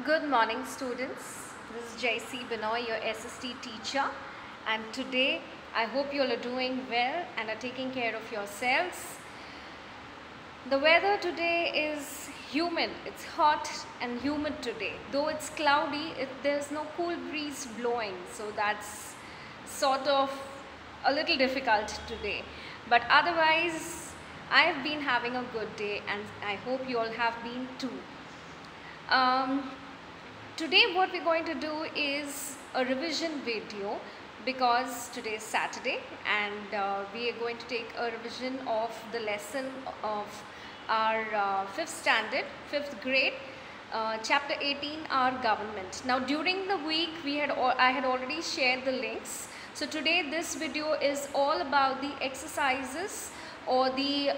Good morning, students. This is JC Binoy, your SST teacher, and today I hope you all are doing well and are taking care of yourselves. The weather today is humid. It's hot and humid today. Though it's cloudy, there's no cool breeze blowing, so that's sort of a little difficult today. But otherwise, I have been having a good day, and I hope you all have been too. Today what we're going to do is a revision video because today is Saturday and we are going to take a revision of the lesson of our 5th standard, 5th grade, chapter 18, our government. Now during the week I had already shared the links. So today this video is all about the exercises or the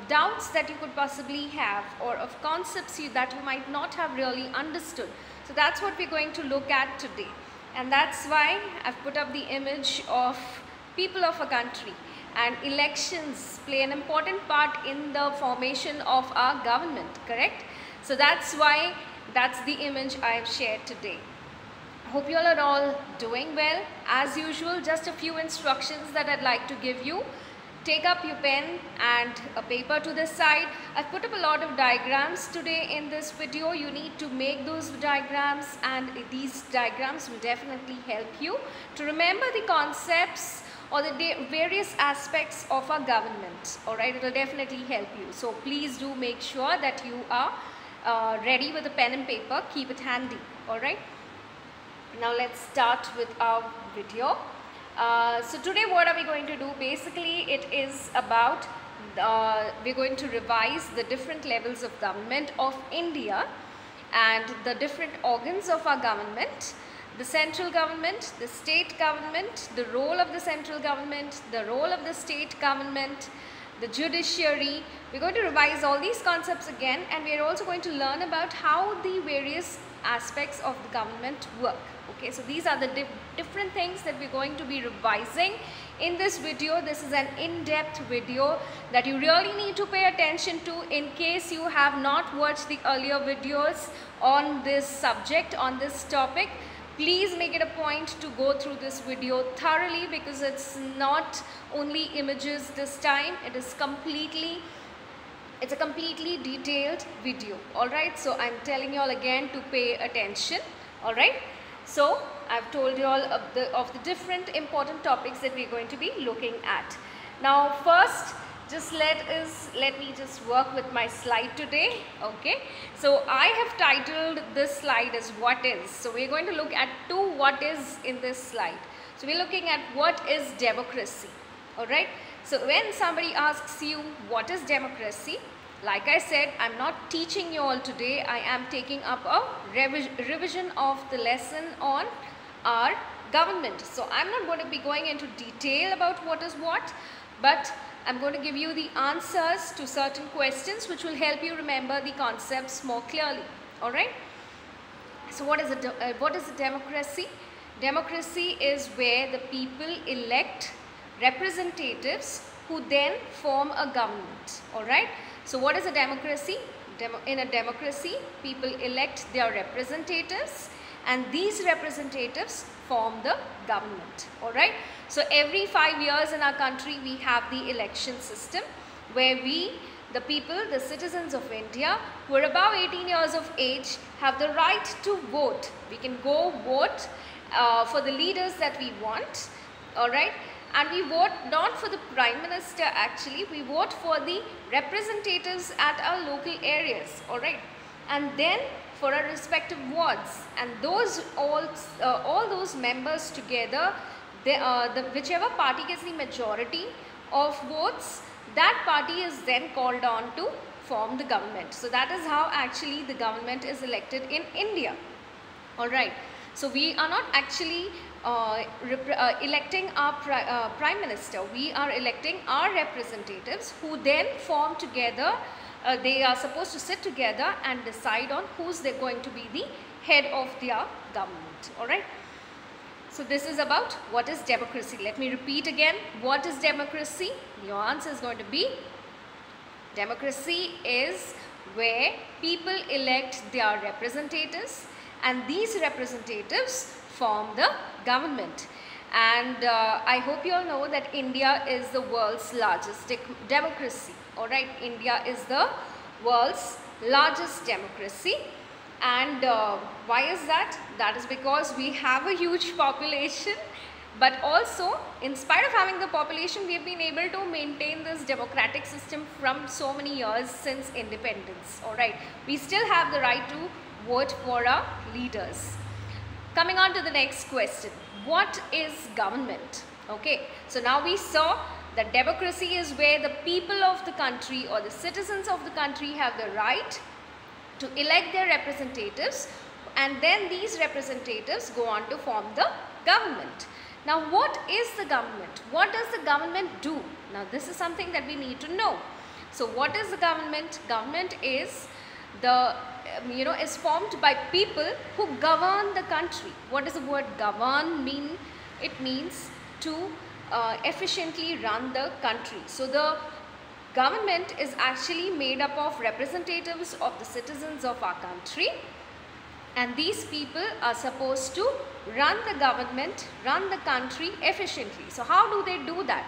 doubts that you could possibly have, or of concepts that you might not have really understood. So that's what we're going to look at today, and that's why I've put up the image of people of a country, and elections play an important part in the formation of our government, correct? So that's why that's the image I have shared today. Hope you all are all doing well. As usual, just a few instructions that I'd like to give you. Take up your pen and a paper to the side. I've put up a lot of diagrams today in this video. You need to make those diagrams, and these diagrams will definitely help you to remember the concepts or the various aspects of our government. Alright, it will definitely help you. So please do make sure that you are ready with a pen and paper. Keep it handy. Alright. Now let's start with our video. So today what are we going to do? Basically it is about, we're going to revise the different levels of government of India and the different organs of our government, the central government, the state government, the role of the central government, the role of the state government, the judiciary. We're going to revise all these concepts again, and we are also going to learn about how the various aspects of the government work. Okay, so these are the different things that we're going to be revising in this video. This is an in-depth video that you really need to pay attention to in case you have not watched the earlier videos on this subject, on this topic. Please make it a point to go through this video thoroughly, because it's not only images this time, it's a completely detailed video. Alright, so I'm telling you all again to pay attention. Alright, so I've told you all of the different important topics that we're going to be looking at. Now first, just let me just work with my slide today. Okay, so I have titled this slide as what is. So we're going to look at two what is in this slide. So we're looking at what is democracy. Alright, so when somebody asks you what is democracy, like I said, I'm not teaching you all today. I am taking up a revision of the lesson on our government. So I'm not going to be going into detail about what is what, but I'm going to give you the answers to certain questions which will help you remember the concepts more clearly. Alright. So what is a democracy? Democracy is where the people elect representatives who then form a government. Alright. So what is a democracy? In a democracy, people elect their representatives, and these representatives form the government. Alright. So every 5 years in our country we have the election system where the people, the citizens of India who are above 18 years of age, have the right to vote. We can go vote for the leaders that we want. Alright. And we vote not for the Prime Minister actually, we vote for the representatives at our local areas. Alright. And then for our respective wards, and those all those members together, whichever party gets the majority of votes, that party is then called on to form the government. So that is how actually the government is elected in India. Alright. So we are not actually electing our Prime Minister. We are electing our representatives who then form together. They are supposed to sit together and decide on who's they're going to be the head of their government. Alright. So this is about what is democracy. Let me repeat again. What is democracy? Your answer is going to be, democracy is where people elect their representatives and these representatives form the government. And I hope you all know that India is the world's largest democracy. Alright, India is the world's largest democracy. And why is that? That is because we have a huge population, but also in spite of having the population, we have been able to maintain this democratic system from so many years since independence. Alright, we still have the right to vote for our leaders. Coming on to the next question. What is government? Okay, so now we saw that democracy is where the people of the country or the citizens of the country have the right to elect their representatives, and then these representatives go on to form the government. Now what is the government? What does the government do? Now this is something that we need to know. So what is the government? Government is the is formed by people who govern the country. What does the word govern mean? It means to efficiently run the country. So the government is actually made up of representatives of the citizens of our country, and these people are supposed to run the government, run the country efficiently. So how do they do that?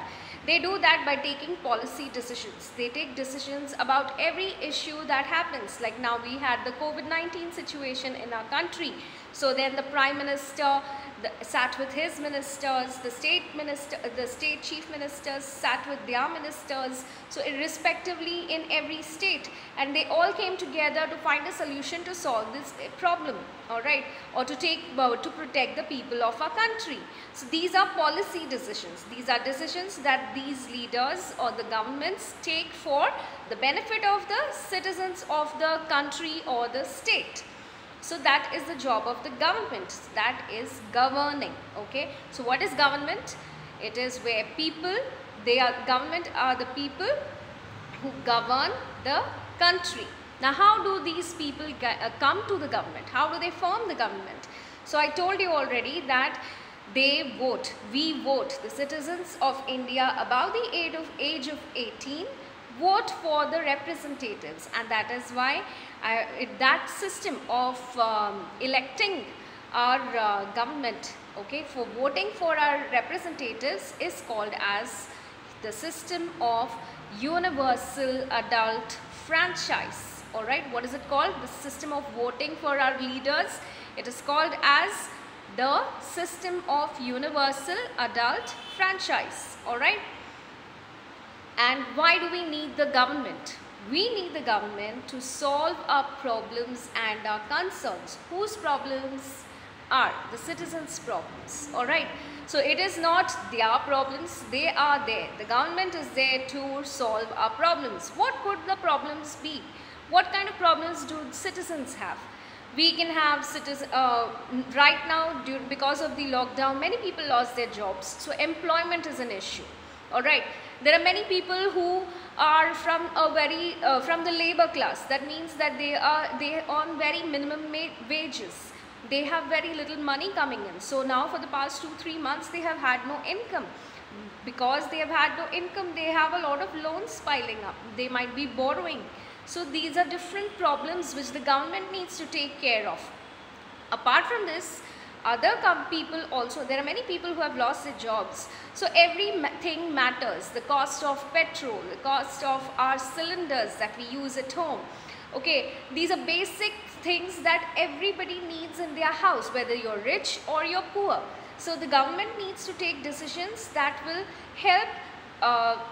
They do that by taking policy decisions. They take decisions about every issue that happens. Like now we had the COVID-19 situation in our country. So then the Prime Minister sat with his ministers, the state chief ministers sat with their ministers, so irrespectively in every state, and they all came together to find a solution to solve this problem, alright, or to protect the people of our country. So these are policy decisions. These are decisions that these leaders or the governments take for the benefit of the citizens of the country or the state. So that is the job of the government. That is governing. Okay. So what is government? It is where government are the people who govern the country. Now how do these people come to the government? How do they form the government? So I told you already that they vote. We vote. The citizens of India above the age of 18 vote for the representatives, and that is why that system of electing our government, okay, for voting for our representatives is called as the system of universal adult franchise. Alright, what is it called? The system of voting for our leaders. It is called as the system of universal adult franchise. Alright. And why do we need the government? We need the government to solve our problems and our concerns. Whose problems are? The citizens' problems. Alright. So it is not their problems, they are there. The government is there to solve our problems. What could the problems be? What kind of problems do citizens have? We can have right now, because of the lockdown, many people lost their jobs. So employment is an issue. Alright. There are many people who are from the labor class. That means that they earn very minimum wages. They have very little money coming in. So now for the past 2-3 months they have had no income. Because they have had no income, they have a lot of loans piling up. They might be borrowing. So these are different problems which the government needs to take care of. Apart from this, other people also, there are many people who have lost their jobs. So everything matters. The cost of petrol, the cost of our cylinders that we use at home. Okay, these are basic things that everybody needs in their house, whether you're rich or you're poor. So the government needs to take decisions that will help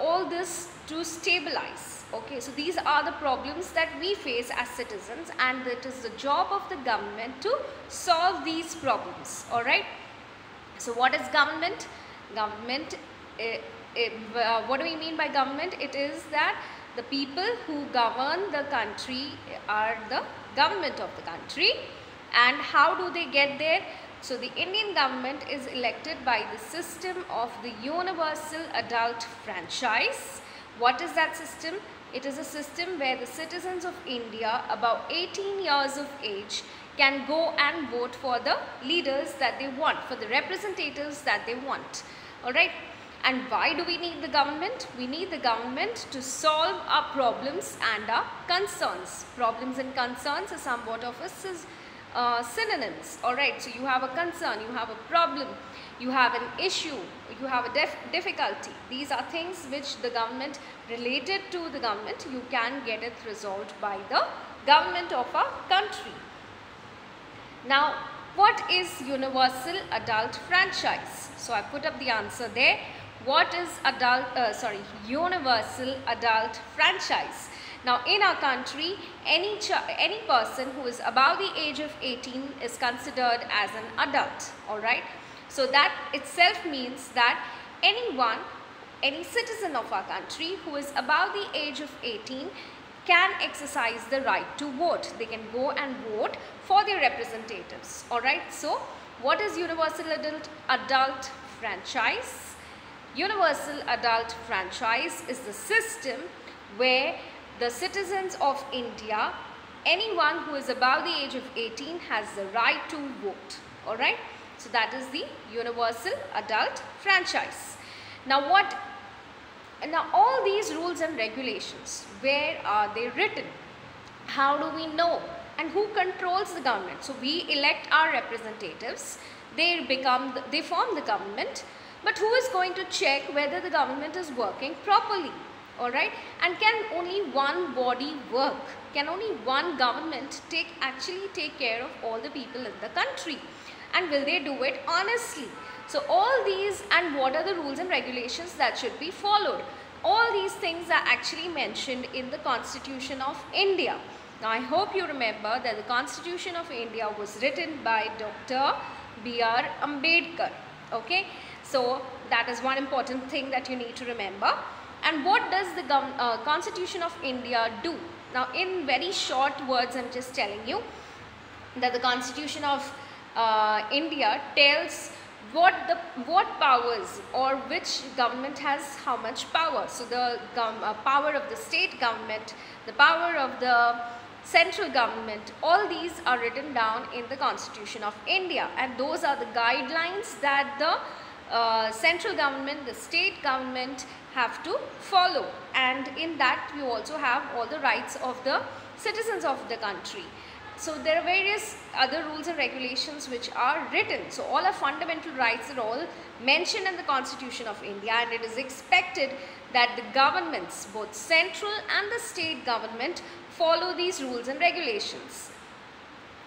all this to stabilize. Okay, so these are the problems that we face as citizens, and it is the job of the government to solve these problems. Alright. So what is government? Government, what do we mean by government? It is that the people who govern the country are the government of the country. And how do they get there? So the Indian government is elected by the system of the universal adult franchise. What is that system? It is a system where the citizens of India above 18 years of age can go and vote for the leaders that they want, for the representatives that they want. Alright. And why do we need the government? We need the government to solve our problems and our concerns. Problems and concerns are somewhat of synonyms. Alright, so you have a concern, you have a problem, you have an issue, you have a difficulty. These are things which the government, related to the government, you can get it resolved by the government of a country. Now, what is universal adult franchise? So I put up the answer there. What is universal adult franchise? Now, in our country, any person who is above the age of 18 is considered as an adult. Alright. So that itself means that anyone, any citizen of our country who is above the age of 18 can exercise the right to vote. They can go and vote for their representatives. Alright. So what is universal adult franchise? Universal adult franchise is the system where the citizens of India, anyone who is above the age of 18 has the right to vote. Alright. So that is the universal adult franchise. Now all these rules and regulations, where are they written? How do we know? And who controls the government? So we elect our representatives, they form the government, but who is going to check whether the government is working properly? Alright, and can only one body work? Can only one government actually take care of all the people in the country? And will they do it honestly? So all these, and what are the rules and regulations that should be followed? All these things are actually mentioned in the Constitution of India. Now I hope you remember that the Constitution of India was written by Dr. B.R. Ambedkar. Okay, so that is one important thing that you need to remember. And what does the Constitution of India do? Now in very short words, I'm just telling you that the Constitution of India tells what powers, or which government has how much power. So the power of the state government, the power of the central government, all these are written down in the Constitution of India, and those are the guidelines that the central government, the state government have to follow. And in that you also have all the rights of the citizens of the country. So there are various other rules and regulations which are written. So all our fundamental rights are all mentioned in the Constitution of India, and it is expected that the governments, both central and the state government, follow these rules and regulations.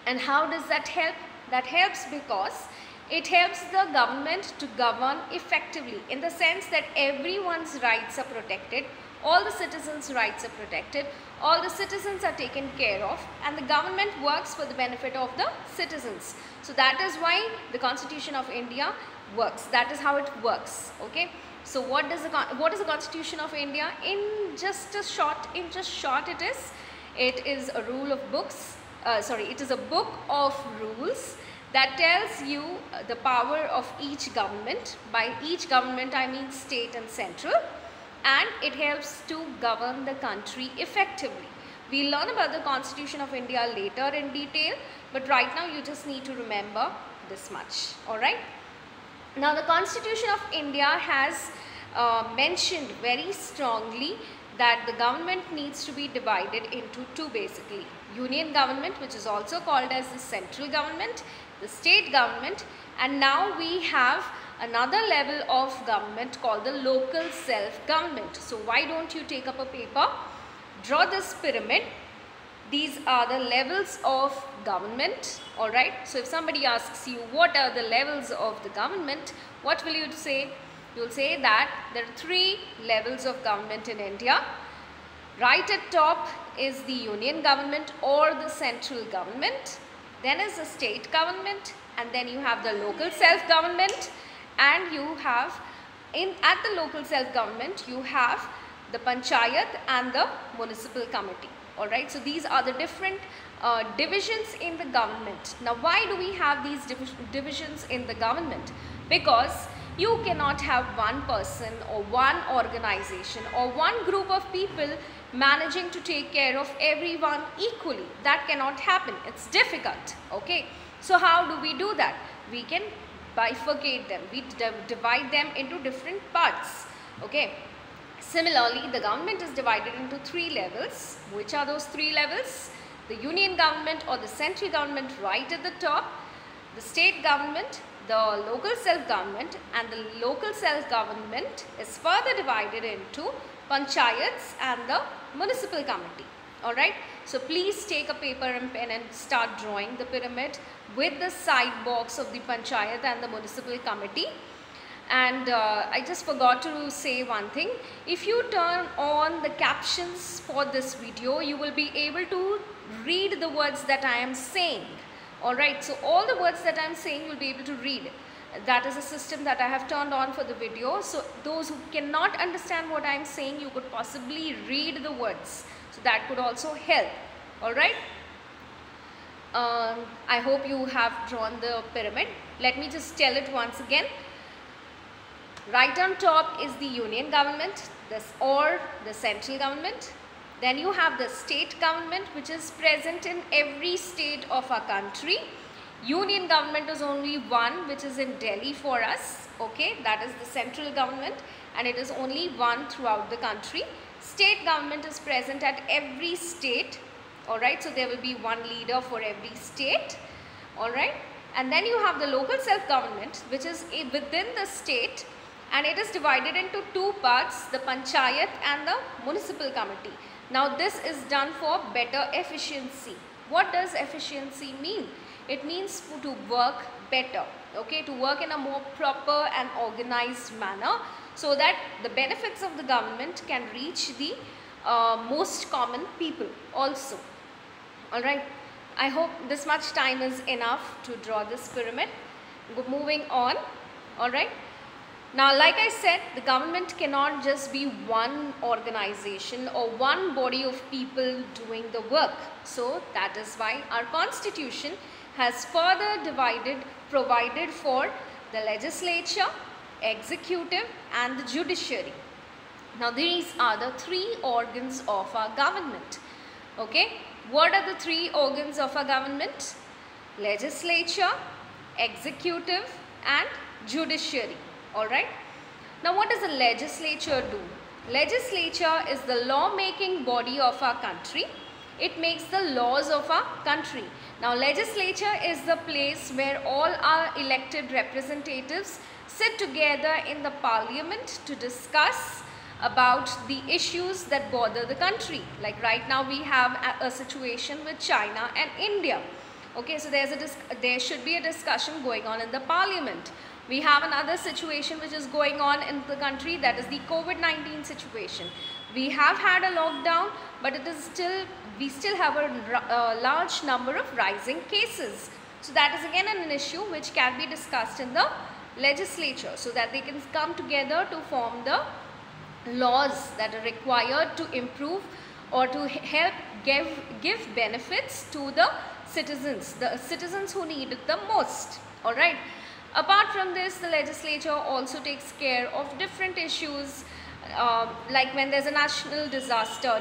And how does that help? That helps because it helps the government to govern effectively, in the sense that everyone's rights are protected, all the citizens' rights are protected, all the citizens are taken care of, and the government works for the benefit of the citizens. So that is why the Constitution of India works. That is how it works. Okay. So what is the Constitution of India? In just short, it is a rule of books. It is a book of rules that tells you the power of each government. By each government I mean state and central, and it helps to govern the country effectively. We'll learn about the Constitution of India later in detail, but right now you just need to remember this much. Alright. Now the Constitution of India has mentioned very strongly that the government needs to be divided into two basically. Union government, which is also called as the central government, the state government, and now we have another level of government called the local self-government. So why don't you take up a paper, draw this pyramid. These are the levels of government. Alright, so if somebody asks you what are the levels of the government, what will you say? You will say that there are 3 levels of government in India. Right at top is the union government or the central government, then is the state government, and then you have the local self-government, and you have at the local self-government you have the panchayat and the municipal committee. Alright, so these are the different divisions in the government. Now why do we have these divisions in the government? Because you cannot have one person or one organization or one group of people managing to take care of everyone equally. That cannot happen. It's difficult. Okay. So how do we do that? We can bifurcate them. We divide them into different parts. Okay. Similarly, the government is divided into 3 levels. Which are those 3 levels? the union government or the central government right at the top, the state government, the local self-government, and the local self-government is further divided into panchayats and the municipal committee. Alright, so please take a paper and pen and start drawing the pyramid with the side box of the panchayat and the municipal committee. And I just forgot to say one thing. If you turn on the captions for this video, you will be able to read the words that I am saying. Alright, so all the words that I am saying you will be able to read. That is a system that I have turned on for the video. So those who cannot understand what I am saying, you could possibly read the words. So that could also help. Alright. I hope you have drawn the pyramid. Let me just tell it once again. Right on top is the union government or the central government. Then you have the state government, which is present in every state of our country. Union government is only one, which is in Delhi for us. Okay, that is the central government, and it is only one throughout the country. State government is present at every state. Alright, so there will be one leader for every state. Alright, and then you have the local self-government, which is within the state, and it is divided into two parts, the panchayat and the municipal committee. Now this is done for better efficiency. What does efficiency mean? It means to work better, okay, to work in a more proper and organized manner, so that the benefits of the government can reach the most common people also. Alright, I hope this much time is enough to draw this pyramid. Moving on. Alright. Now, like I said, the government cannot just be one organization or one body of people doing the work. So that is why our constitution has further provided for the legislature, executive, and the judiciary. Now, these are the three organs of our government. Okay, what are the three organs of our government? Legislature, executive, and judiciary. Alright. Now what does the legislature do? Legislature is the law-making body of our country. It makes the laws of our country. Now legislature is the place where all our elected representatives sit together in the parliament to discuss about the issues that bother the country. Like right now we have a situation with China and India. Okay, so there should be a discussion going on in the parliament. We have another situation which is going on in the country, that is the COVID-19 situation. We have had a lockdown, but we still have a large number of rising cases. So that is again an issue which can be discussed in the legislature, so that they can come together to form the laws that are required to improve or to help give benefits to the citizens who need it the most. Alright. Apart from this, the legislature also takes care of different issues, like when there's a natural disaster.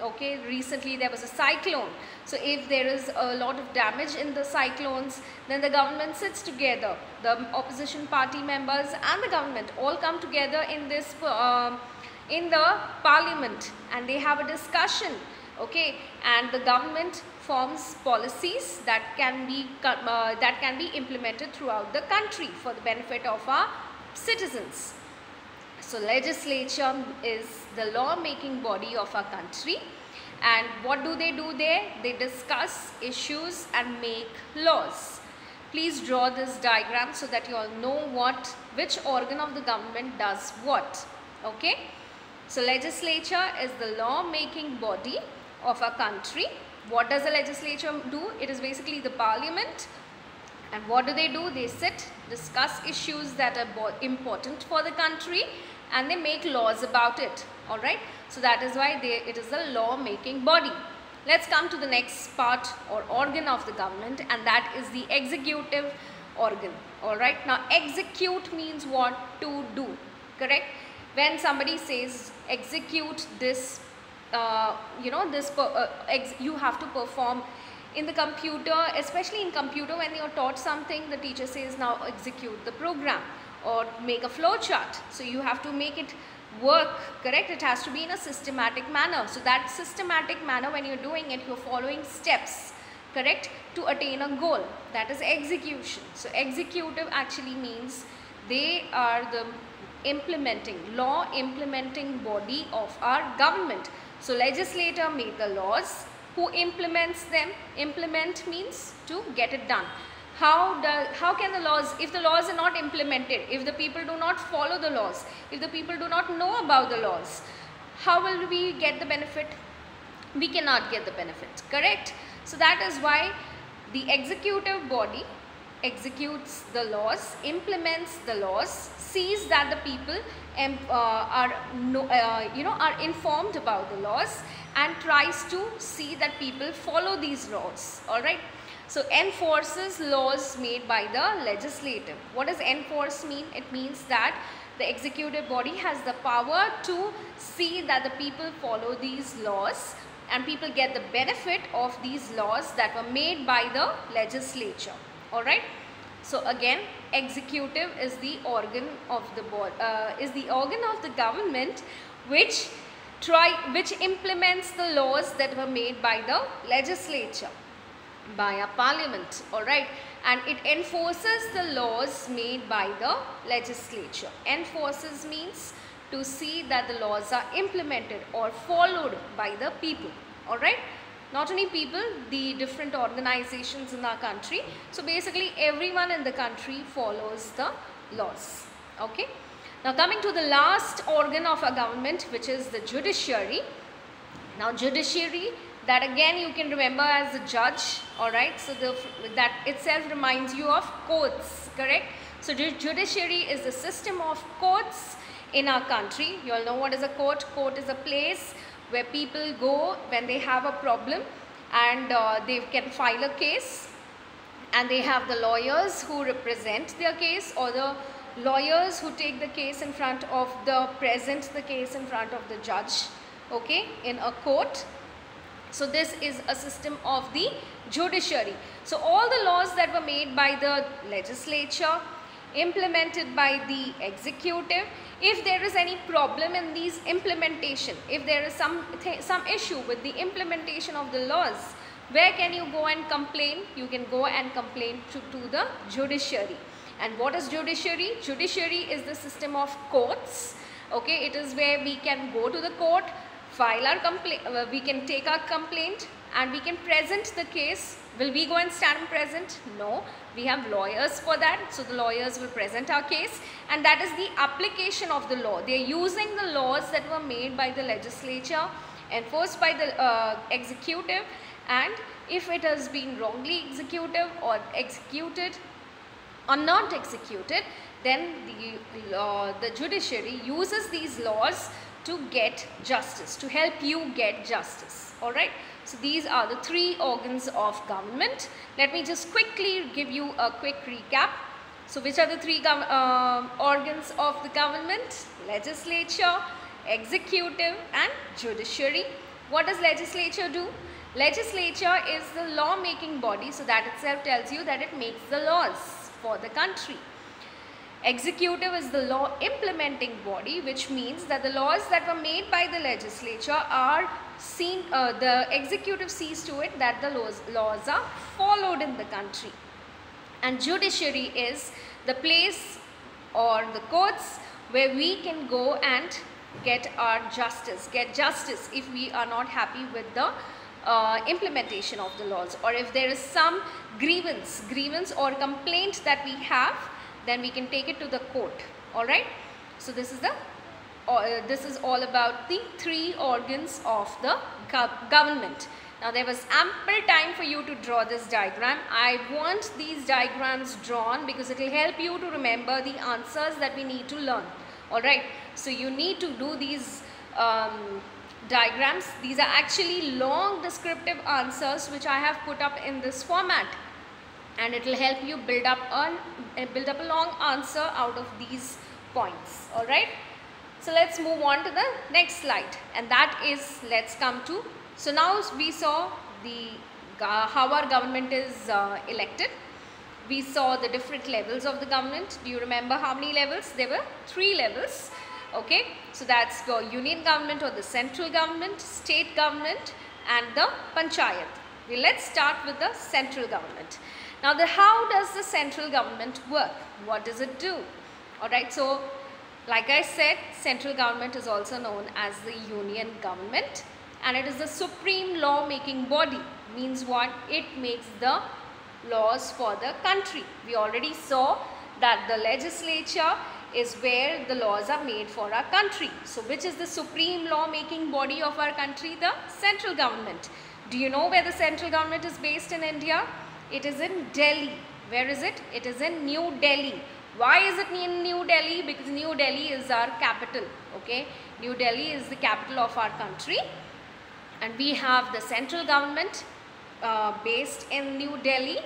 Okay, recently there was a cyclone. So if there is a lot of damage in the cyclones, then the government sits together. The opposition party members and the government all come together in this in the parliament, and they have a discussion. Okay, and the government forms policies that can be implemented throughout the country for the benefit of our citizens. So legislature is the law-making body of our country, and what do they do there? They discuss issues and make laws. Please draw this diagram so that you all know which organ of the government does what. Okay, so legislature is the law-making body of our country. What does the legislature do? It is basically the parliament. And what do? They sit, discuss issues that are important for the country, and they make laws about it. Alright. So that is why it is a law-making body. Let's come to the next part or organ of the government, and that is the executive organ. Alright. Now execute means what? To do. Correct? When somebody says execute this, you have to perform in the computer, especially in computer, when you are taught something, the teacher says now execute the program or make a flow chart. So you have to make it work, correct? It has to be in a systematic manner. So that systematic manner, when you're doing it, you're following steps, correct, to attain a goal. That is execution. So executive actually means they are the law implementing body of our government. So legislator make the laws. Who implements them? Implement means to get it done. How can the laws, if the laws are not implemented, if the people do not follow the laws, if the people do not know about the laws, how will we get the benefit? We cannot get the benefit, correct? So that is why the executive body executes the laws, implements the laws, sees that the people are informed about the laws, and tries to see that people follow these laws. All right. So enforces laws made by the legislative. What does enforce mean? It means that the executive body has the power to see that the people follow these laws and people get the benefit of these laws that were made by the legislature. All right. So again, executive is the organ of the government which implements the laws that were made by the legislature, by a parliament. All right, and it enforces the laws made by the legislature. Enforces means to see that the laws are implemented or followed by the people. All right, not only people, the different organizations in our country. So basically everyone in the country follows the laws. Okay, now coming to the last organ of our government, which is the judiciary. Now judiciary, that again you can remember as a judge. All right, so that itself reminds you of courts, correct? So judiciary is the system of courts in our country. You all know what is a court. Court is a place where people go when they have a problem and they can file a case, and they have the lawyers who represent their case, or the lawyers who take the case in front of present the case in front of the judge, okay, in a court. So this is a system of the judiciary. So all the laws that were made by the legislature, implemented by the executive, if there is any problem in these implementation, if there is some issue with the implementation of the laws, where can you go and complain? You can go and complain to the judiciary. And what is judiciary? Judiciary is the system of courts. Okay, it is where we can go to the court, file our complaint, we can take our complaint and we can present the case. Will we go and stand present? No, we have lawyers for that. So the lawyers will present our case, and that is the application of the law. They are using the laws that were made by the legislature, enforced by the executive, and if it has been wrongly executed or executed or not executed, then the judiciary uses these laws to get justice, to help you get justice. All right. So these are the three organs of government. Let me just quickly give you a quick recap. So which are the three organs of the government? Legislature, executive and judiciary. What does legislature do? Legislature is the law making body, so that itself tells you that it makes the laws for the country. Executive is the law implementing body, which means that the laws that were made by the legislature are seen, the executive sees to it that the laws are followed in the country. And judiciary is the place or the courts where we can go and get our justice, if we are not happy with the implementation of the laws, or if there is some grievance or complaint that we have, then we can take it to the court. All right. So this is all about the three organs of the government. Now there was ample time for you to draw this diagram. I want these diagrams drawn because it will help you to remember the answers that we need to learn. All right. So you need to do these diagrams. These are actually long descriptive answers which I have put up in this format, and it will help you build up a long answer out of these points. All right. So let's move on to the next slide, and that is, let's come to, so now we saw how our government is elected. We saw the different levels of the government. Do you remember how many levels? There were 3 levels. Okay, so that's the union government or the central government, state government and the panchayat. Well, let's start with the central government. Now, how does the central government work? What does it do? Alright, so like I said, central government is also known as the union government, and it is the supreme law making body. Means what? It makes the laws for the country. We already saw that the legislature is where the laws are made for our country. So which is the supreme law making body of our country? The central government. Do you know where the central government is based in India? It is in Delhi. Where is it? It is in New Delhi. Why is it in New Delhi? Because New Delhi is our capital. Okay, New Delhi is the capital of our country, and we have the central government based in New Delhi,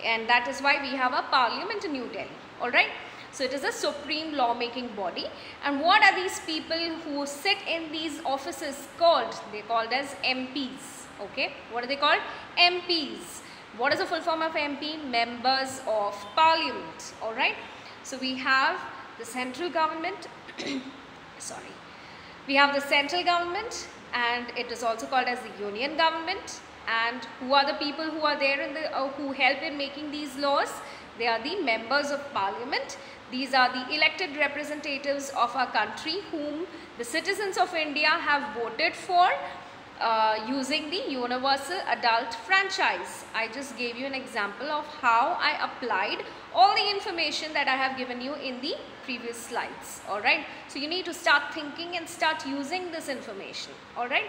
and that is why we have a parliament in New Delhi. Alright, so it is a supreme law making body. And what are these people who sit in these offices called? They are called as MPs. Okay, what are they called? MPs. What is the full form of MP? Members of Parliament. Alright, so we have the central government sorry, we have the central government, and it is also called as the union government. And who are the people who are there in the who help in making these laws? They are the members of Parliament. These are the elected representatives of our country whom the citizens of India have voted for using the universal adult franchise. I just gave you an example of how I applied all the information that I have given you in the previous slides. Alright, so you need to start thinking and start using this information. Alright,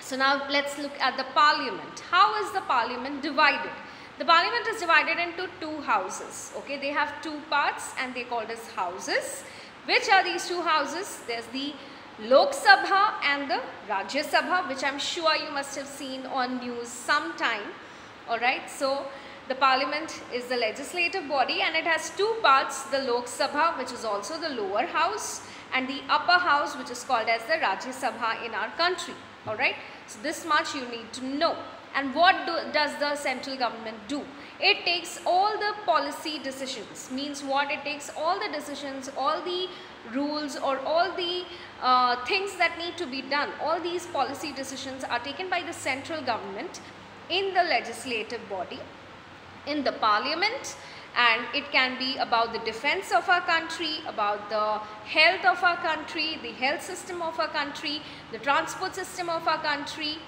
so now let's look at the parliament. How is the parliament divided? The parliament is divided into two houses. Okay, they have two parts and they are called as houses. Which are these two houses? There's the Lok Sabha and the Rajya Sabha, which I'm sure you must have seen on news sometime. Alright, so the parliament is the legislative body, and it has two parts, the Lok Sabha, which is also the lower house, and the upper house, which is called as the Rajya Sabha in our country. Alright, so this much you need to know. And what does the central government do? It takes all the policy decisions. Means what? It takes all the decisions, all the rules, or all the things that need to be done. All these policy decisions are taken by the central government in the legislative body, in the parliament, and it can be about the defense of our country, about the health of our country, the health system of our country, the transport system of our country.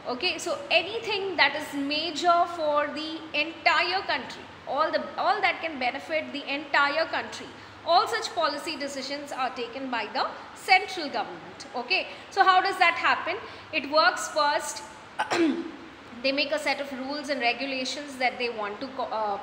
Okay, so anything that is major for the entire country, all that can benefit the entire country, all such policy decisions are taken by the central government. Okay, so how does that happen? It works first. They make a set of rules and regulations that they want to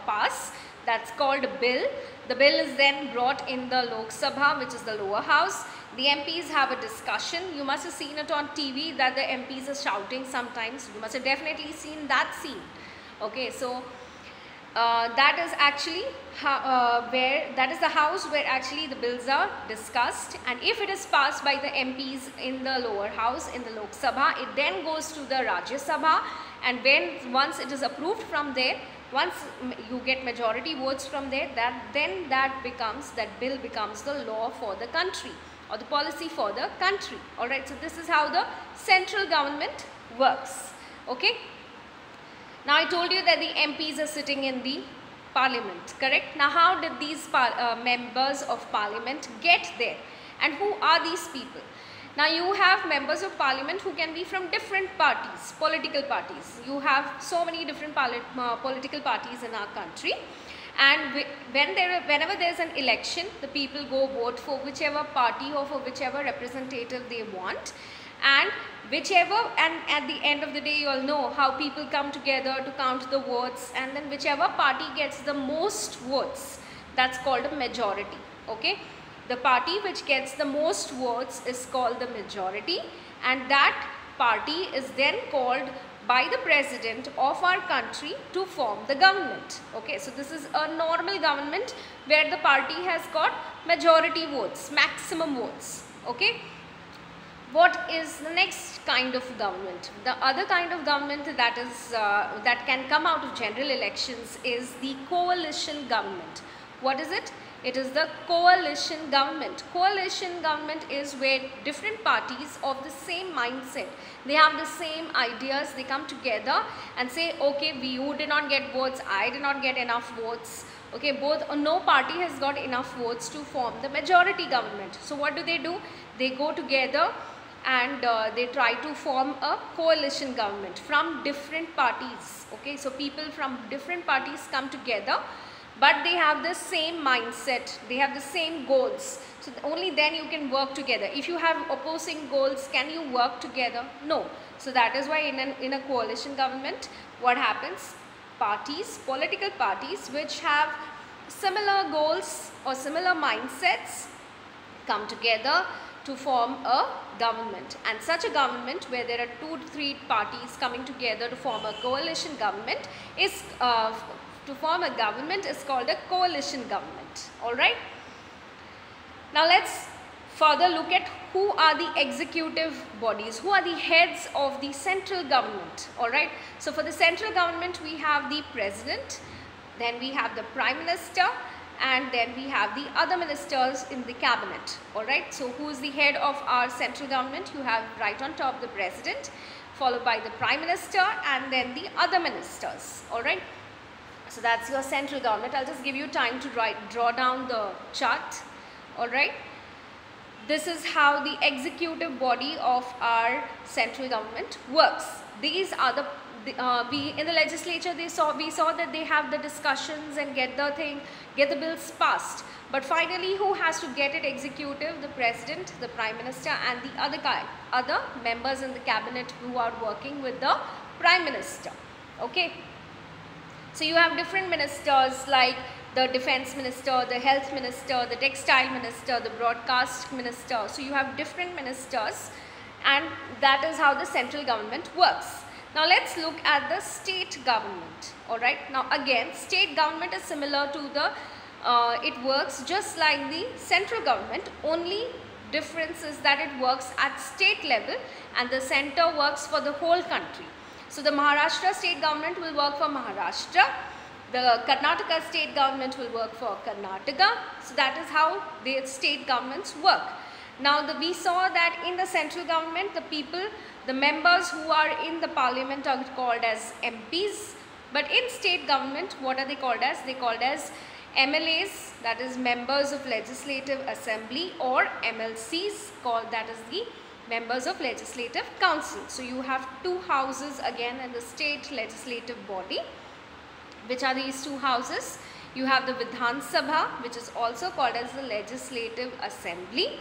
pass. That's called a bill. The bill is then brought in the Lok Sabha, which is the lower house. The MPs have a discussion. You must have seen it on TV that the MPs are shouting sometimes. You must have definitely seen that scene. Okay, so that is actually that is the house where actually the bills are discussed, and if it is passed by the MPs in the lower house, in the Lok Sabha, it then goes to the Rajya Sabha, and once it is approved from there, once you get majority votes from there, that bill becomes the law for the country, or the policy for the country. Alright, so this is how the central government works. Okay. Now I told you that the MPs are sitting in the parliament, correct? Now how did these members of parliament get there, and who are these people? Now you have members of parliament who can be from different parties, political parties. You have so many different political parties in our country, and whenever there is an election, the people go vote for whichever party or for whichever representative they want, and at the end of the day, you all know how people come together to count the votes, and then whichever party gets the most votes, that's called a majority. Okay, the party which gets the most votes is called the majority, and that party is then called by the president of our country to form the government. Okay, so this is a normal government where the party has got majority votes, maximum votes. Okay. What is the next kind of government? The other kind of government that can come out of general elections is the coalition government. What is it? It is the coalition government. Coalition government is where different parties of the same mindset, they have the same ideas, they come together and say, okay, you did not get votes, I did not get enough votes. Okay, no party has got enough votes to form the majority government. So what do? They go together and they try to form a coalition government from different parties. Okay, so people from different parties come together, but they have the same mindset, they have the same goals. So only then you can work together. If you have opposing goals, can you work together? No. So that is why in a coalition government, what happens? Political parties which have similar goals or similar mindsets come together to form a government. And such a government where there are 2 to 3 parties coming together to form a coalition government is called a coalition government. Alright. Now let's further look at who are the executive bodies, who are the heads of the central government. Alright. So for the central government we have the president, then we have the prime minister, and then we have the other ministers in the cabinet. Alright. So who is the head of our central government? You have right on top the president, followed by the prime minister, and then the other ministers. Alright. So that's your central government. I'll just give you time to draw down the chart. Alright. This is how the executive body of our central government works. These are in the legislature we saw that they have the discussions and get the bills passed. But finally, who has to get it executed? The president, the prime minister, and the other members in the cabinet who are working with the prime minister. Okay. So you have different ministers like the defense minister, the health minister, the textile minister, the broadcast minister. So you have different ministers, and that is how the central government works. Now let's look at the state government. Alright. Now again, state government is similar to the, it works just like the central government, only difference is that it works at state level and the center works for the whole country. So the Maharashtra state government will work for Maharashtra. The Karnataka state government will work for Karnataka. So that is how the state governments work. Now we saw that in the central government, the members who are in the parliament are called as MPs. But in state government, what are they called as? They are called as MLAs, that is members of legislative assembly, or MLCs, that is the members of legislative council. So you have 2 houses again in the state legislative body. Which are these 2 houses? You have the Vidhan Sabha, which is also called as the Legislative Assembly.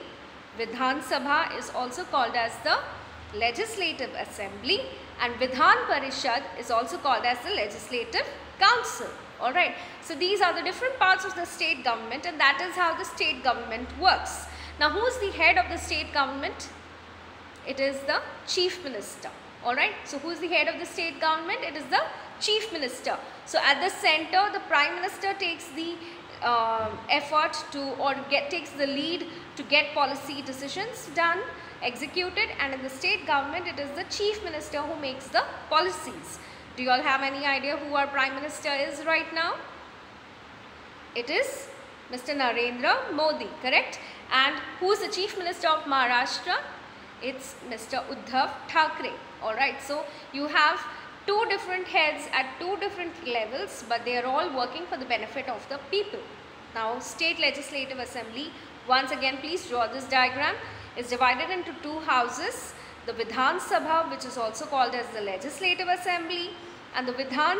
Vidhan Sabha is also called as the Legislative Assembly, and Vidhan Parishad is also called as the Legislative Council. Alright. So these are the different parts of the state government, and that is how the state government works. Now who is the head of the state government? It is the Chief Minister. Alright. So who is the head of the state government? It is the Chief Minister. So at the center, the Prime Minister takes the takes the lead to get policy decisions done, executed, and in the state government, it is the Chief Minister who makes the policies. Do you all have any idea who our Prime Minister is right now? It is Mr. Narendra Modi, correct? And who is the Chief Minister of Maharashtra? It's Mr. Uddhav Thackeray. Alright, so you have 2 different heads at 2 different levels, but they are all working for the benefit of the people. Now, State Legislative Assembly, once again please draw this diagram, is divided into 2 houses. The Vidhan Sabha, which is also called as the Legislative Assembly, and the Vidhan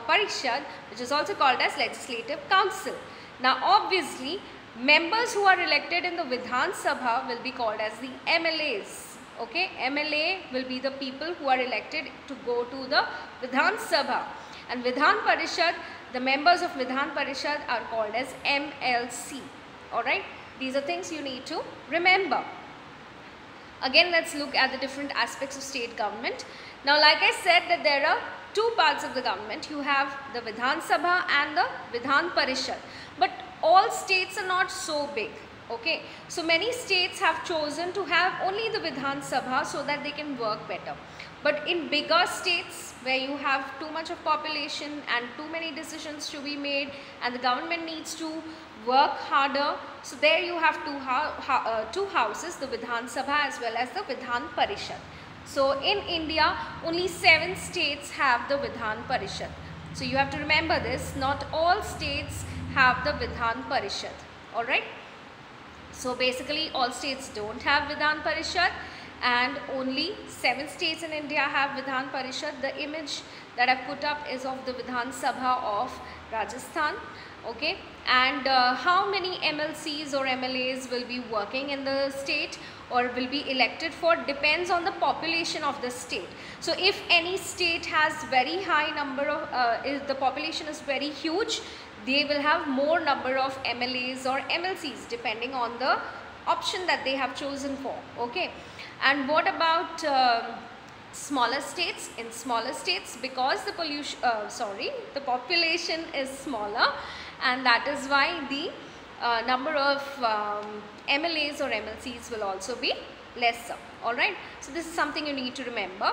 Parishad, which is also called as Legislative Council. Now obviously, members who are elected in the Vidhan Sabha will be called as the MLAs. Okay, MLA will be the people who are elected to go to the Vidhan Sabha, and Vidhan Parishad, the members of Vidhan Parishad are called as MLC. Alright, these are things you need to remember. Again, let's look at the different aspects of state government. Now, like I said, that there are 2 parts of the government. You have the Vidhan Sabha and the Vidhan Parishad, but all states are not so big. Okay, so many states have chosen to have only the Vidhan Sabha so that they can work better. But in bigger states where you have too much of population and too many decisions to be made and the government needs to work harder, so there you have two houses, the Vidhan Sabha as well as the Vidhan Parishad. So in India, only 7 states have the Vidhan Parishad. So you have to remember this, not all states have the Vidhan Parishad. Alright. So basically all states don't have Vidhan Parishad and only 7 states in India have Vidhan Parishad. The image that I've put up is of the Vidhan Sabha of Rajasthan. Okay, and how many MLCs or MLAs will be working in the state or will be elected for depends on the population of the state. So if any state has very high number of, if the population is very huge, they will have more number of MLAs or MLCs depending on the option that they have chosen for. Okay, and what about smaller states? In smaller states, because the the population is smaller, and that is why the number of MLAs or MLCs will also be lesser. Alright, so this is something you need to remember.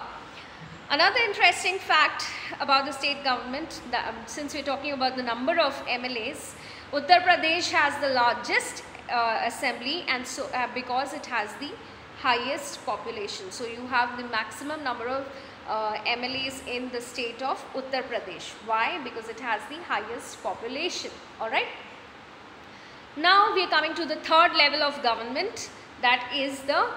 Another interesting fact about the state government, since we are talking about the number of MLAs, Uttar Pradesh has the largest assembly, and so because it has the highest population. So you have the maximum number of MLAs in the state of Uttar Pradesh. Why? Because it has the highest population. Alright. Now we are coming to the third level of government, that is the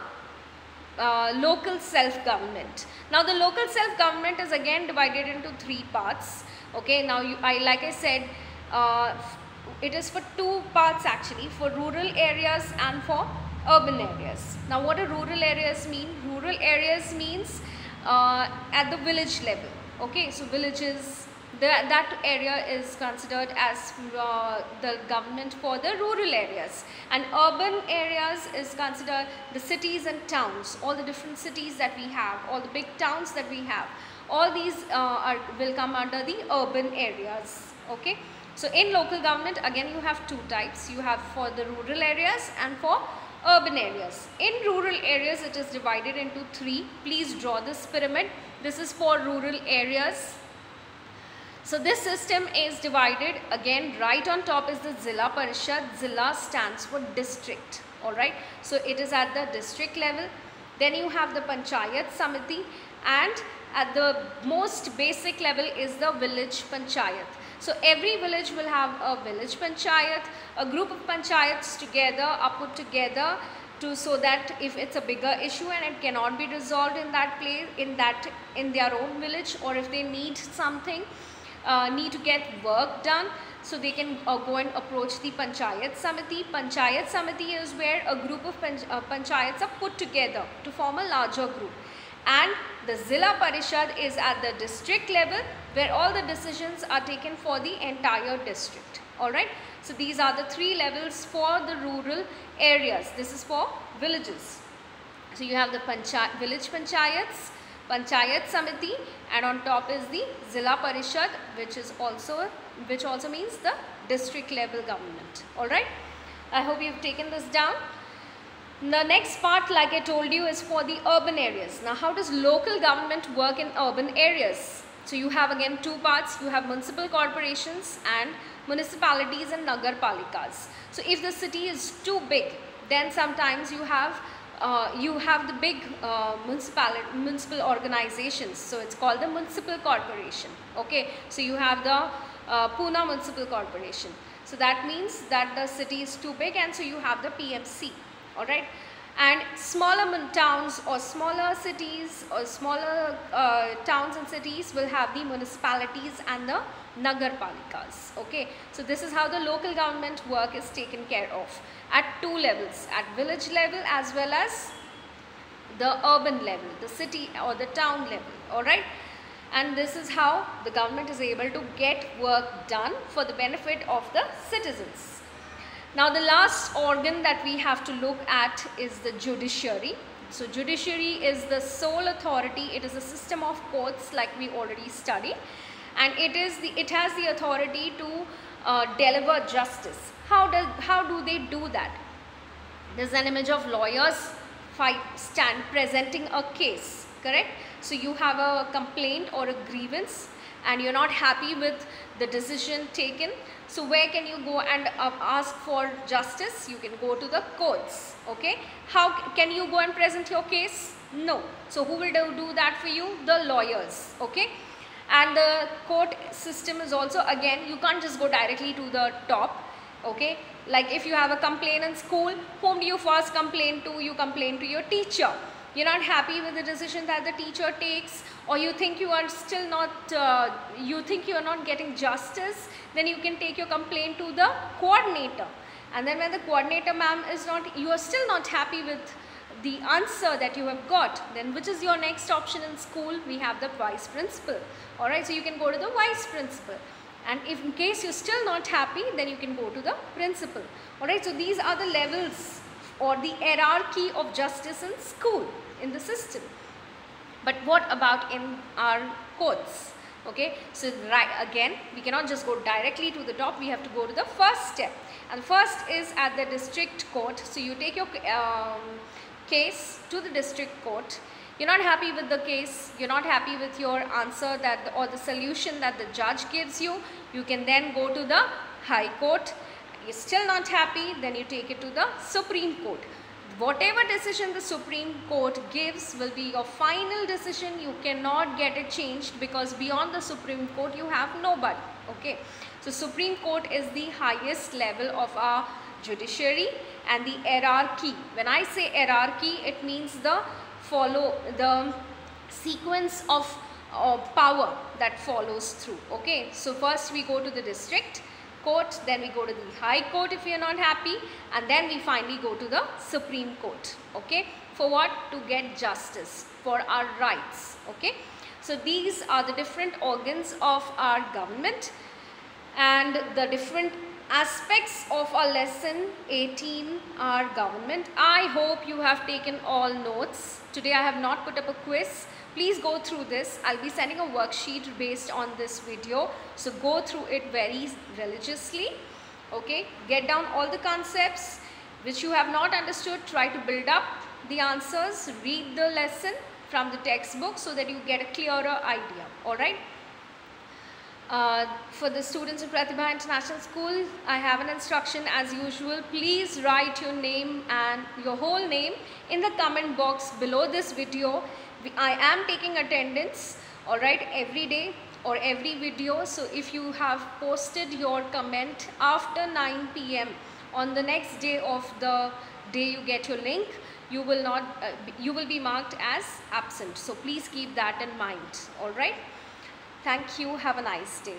local self-government. Now the local self-government is again divided into 3 parts. Okay, now like I said, it is for 2 parts actually, for rural areas and for urban areas. Now what do rural areas mean? Rural areas means at the village level. Okay, so villages, that area is considered as the government for the rural areas, and urban areas is considered the cities and towns, all the different cities that we have, all the big towns that we have, all these will come under the urban areas. Okay, so in local government again you have 2 types, you have for the rural areas and for urban areas. In rural areas it is divided into 3. Please draw this pyramid. This is for rural areas. So this system is divided, again right on top is the Zilla Parishad. Zilla stands for district. Alright, so it is at the district level. Then you have the Panchayat Samiti, and at the most basic level is the village Panchayat. So every village will have a village panchayat. A group of panchayats together are put together so that if it's a bigger issue and it cannot be resolved in that place, in their own village, or if they need something, need to get work done, so they can go and approach the Panchayat Samiti. Panchayat Samiti is where a group of panchayats are put together to form a larger group. And the Zilla Parishad is at the district level, where all the decisions are taken for the entire district. Alright, so these are the 3 levels for the rural areas. This is for villages. So you have the village panchayats, Panchayat Samiti, and on top is the Zilla Parishad, which also means the district level government. Alright, I hope you've taken this down. The next part, like I told you, is for the urban areas. Now how does local government work in urban areas? So you have again 2 parts. You have municipal corporations and municipalities and nagar palikas. So if the city is too big, then sometimes you have the big municipal organizations. So it's called the municipal corporation. Okay, so you have the Pune Municipal Corporation. So that means that the city is too big, and so you have the PMC. Alright, and smaller towns or smaller cities or smaller towns and cities will have the municipalities and the nagar palikas. Okay, so this is how the local government work is taken care of at 2 levels, at village level as well as the urban level, the city or the town level. Alright, and this is how the government is able to get work done for the benefit of the citizens. Now the last organ that we have to look at is the judiciary. So judiciary is the sole authority. It is a system of courts like we already studied, and it has the authority to deliver justice. How do they do that? There's an image of lawyers presenting a case. correct? So you have a complaint or a grievance and you're not happy with the decision taken. So where can you go and ask for justice? You can go to the courts. Okay, how can you go and present your case? No. So who will do that for you? The lawyers. Okay, and the court system is also, again, you can't just go directly to the top. Okay, like if you have a complaint in school, whom do you first complain to? You complain to your teacher. You're not happy with the decision that the teacher takes, or you think you are still not, you think you are not getting justice, then you can take your complaint to the coordinator. And then when the coordinator ma'am is not, you are still not happy with the answer that you have got, then which is your next option in school? We have the vice principal. Alright, so you can go to the vice principal. And if in case you're still not happy, then you can go to the principal. Alright, so these are the levels or the hierarchy of justice in school, in the system. But what about in our courts? Okay, so right, again, we cannot just go directly to the top, we have to go to the first step. And first is at the district court. So you take your case to the district court. You're not happy with the case, you're not happy with your answer that or the solution that the judge gives you, you can then go to the High Court. You're still not happy, then you take it to the Supreme Court. Whatever decision the Supreme Court gives will be your final decision. You cannot get it changed, because beyond the Supreme Court you have nobody. Okay, so Supreme Court is the highest level of our judiciary and the hierarchy. When I say hierarchy, it means the sequence of power that follows through. Okay, so first we go to the district court, then we go to the High Court if we are not happy, and then we finally go to the Supreme Court. Okay, for what? To get justice for our rights. Okay, so these are the different organs of our government and the different aspects of our lesson 18, our government. I hope you have taken all notes. Today I have not put up a quiz. Please go through this. I'll be sending a worksheet based on this video. So go through it very religiously. Okay, get down all the concepts which you have not understood. Try to build up the answers. Read the lesson from the textbook so that you get a clearer idea. Alright. For the students of Pratibha International School, I have an instruction as usual. Please write your name and your whole name in the comment box below this video. I am taking attendance, alright, every day or every video. So if you have posted your comment after 9 PM on the next day of the day you get your link, you will not, you will be marked as absent. So please keep that in mind, alright. Thank you. Have a nice day.